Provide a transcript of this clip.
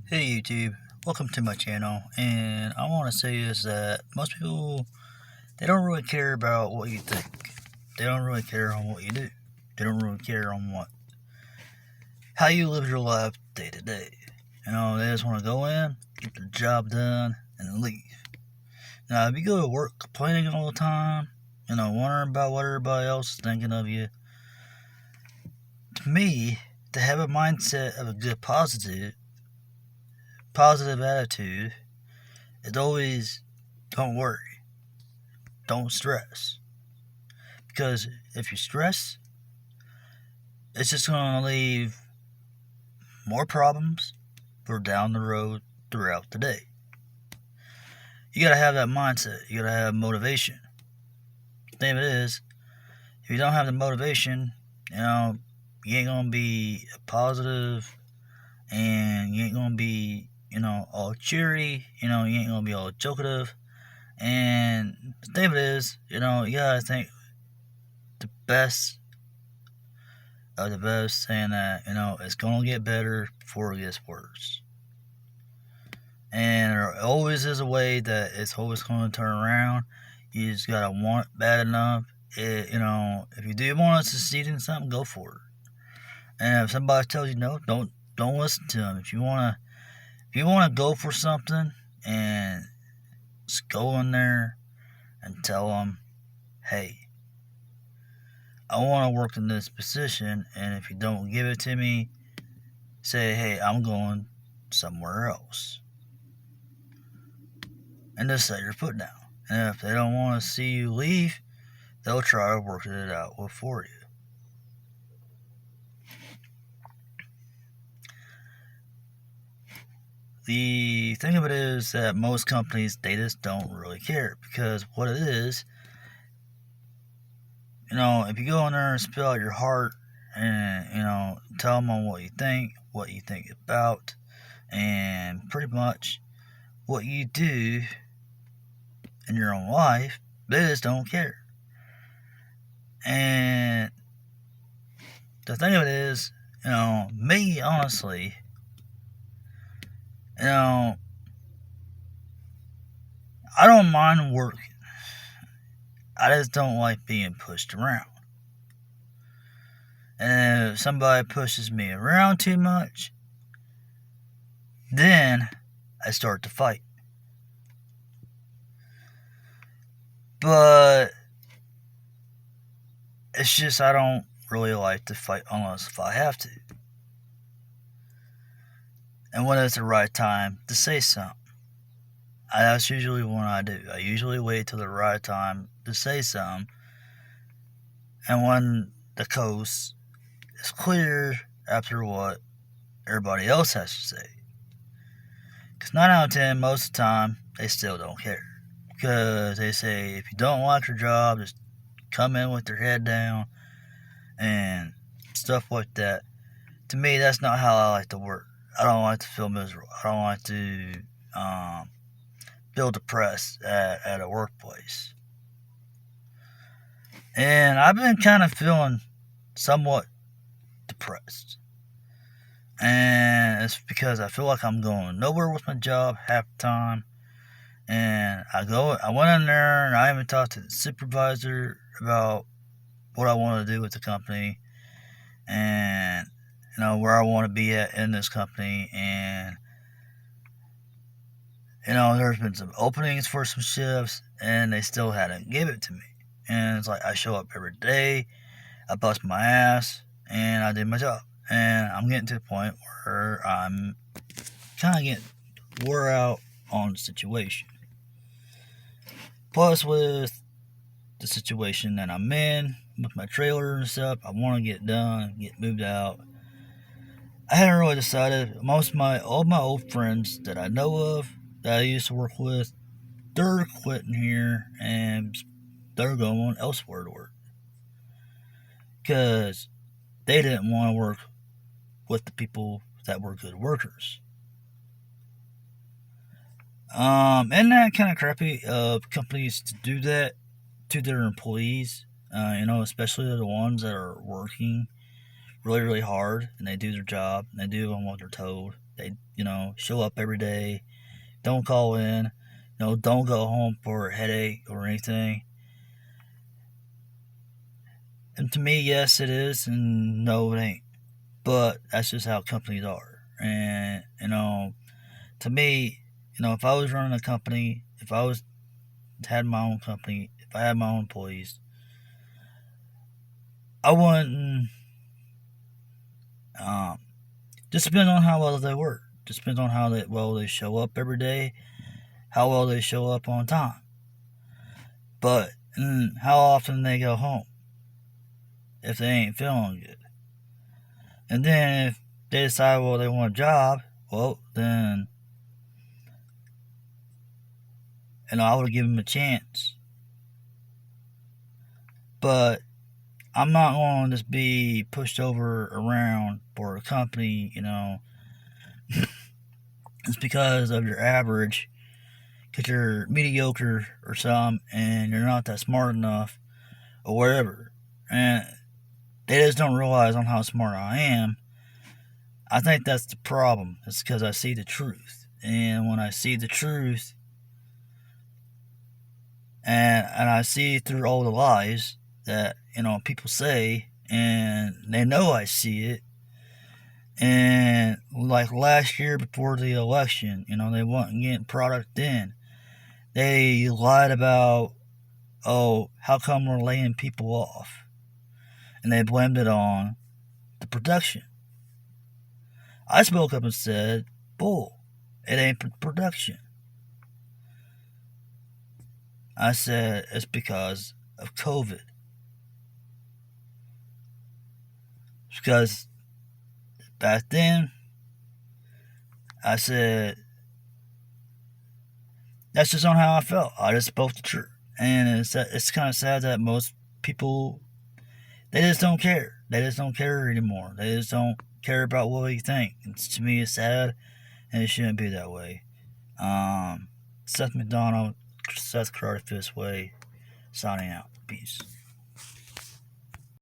Hey YouTube, welcome to my channel, and I want to say is that most people, they don't really care about what you think. They don't really care on what you do. They don't really care on how you live your life day to day. They just want to go in, get the job done, and leave. Now, if you go to work complaining all the time, wondering about what everybody else is thinking of you, to me, to have a mindset of a good positive attitude, it's always don't worry. Don't stress. Because if you stress, it's just going to leave more problems for down the road throughout the day. You got to have that mindset. You got to have motivation. The thing of it is, if you don't have the motivation, you ain't going to be positive, and you ain't going to be, all cheery. You ain't going to be all jokative. And the thing of it is, you got to think the best of the best, saying that, it's going to get better before it gets worse. And there always is a way that it's always going to turn around. You just got to want it bad enough. If you do want to succeed in something, go for it. And if somebody tells you no, don't listen to them. If you want to go for something, and just go in there and tell them, hey, I want to work in this position, and if you don't give it to me, say, hey, I'm going somewhere else. And just set your foot down. And if they don't want to see you leave, they'll try to work it out for you. The thing of it is that most companies, they just don't really care, because what it is, if you go in there and spill out your heart and, tell them on what you think about, and pretty much what you do in your own life, they just don't care. And the thing of it is, me, honestly, I don't mind working. I just don't like being pushed around. And if somebody pushes me around too much, then I start to fight. But it's just I don't really like to fight unless if I have to. And when it's the right time to say something. That's usually what I do. I usually wait till the right time to say something. And when the coast is clear after what everybody else has to say. Because 9 out of 10, most of the time, they still don't care. Because they say, if you don't like your job, just come in with your head down and stuff like that. To me, that's not how I like to work. I don't like to feel miserable. I don't like to feel depressed at a workplace. And I've been kind of feeling somewhat depressed. And it's because I feel like I'm going nowhere with my job half the time. And I went in there and I even talked to the supervisor about what I want to do with the company, and where I want to be at in this company. And there's been some openings for some shifts, and they still hadn't given it to me. And it's like I show up every day, I bust my ass, and I did my job. And I'm getting to the point where I'm kind of getting wore out on the situation. Plus, with the situation that I'm in, with my trailer and stuff, I want to get done, get moved out. I haven't really decided. All my old friends that I know of, that I used to work with, they're quitting here and they're going elsewhere to work. Because they didn't want to work with the people that were good workers. Isn't that kind of crappy of companies to do that to their employees? Especially the ones that are working really, really hard, and they do their job, and they do what they're told. They, show up every day, don't call in, don't go home for a headache or anything. And to me, yes, it is, and no, it ain't. But that's just how companies are. And, to me, if I was running a company, if I had my own company, if I had my own employees, I wouldn't. Just depends on how well they work. Just depends on how well they show up every day, how well they show up on time. But how often they go home if they ain't feeling good. And then if they decide, well, they want a job, well, then, I would give them a chance. But I'm not going to just be pushed over around for a company, it's because of your average, because you're mediocre or something, and you're not that smart enough, or whatever. And they just don't realize on how smart I am. I think that's the problem. It's because I see the truth. And when I see the truth, and I see through all the lies that, people say, and they know I see it. And like last year before the election, they wasn't getting product in. They lied about, how come we're laying people off? And they blamed it on the production. I spoke up and said, bull, it ain't production. I said it's because of COVID. Because back then, I said, that's just on how I felt. I just spoke the truth. And it's kind of sad that most people, they just don't care. They just don't care anymore. They just don't care about what you think. To me, it's sad, and it shouldn't be that way. Seth McDonald, Seth Karate Fist Way, signing out. Peace.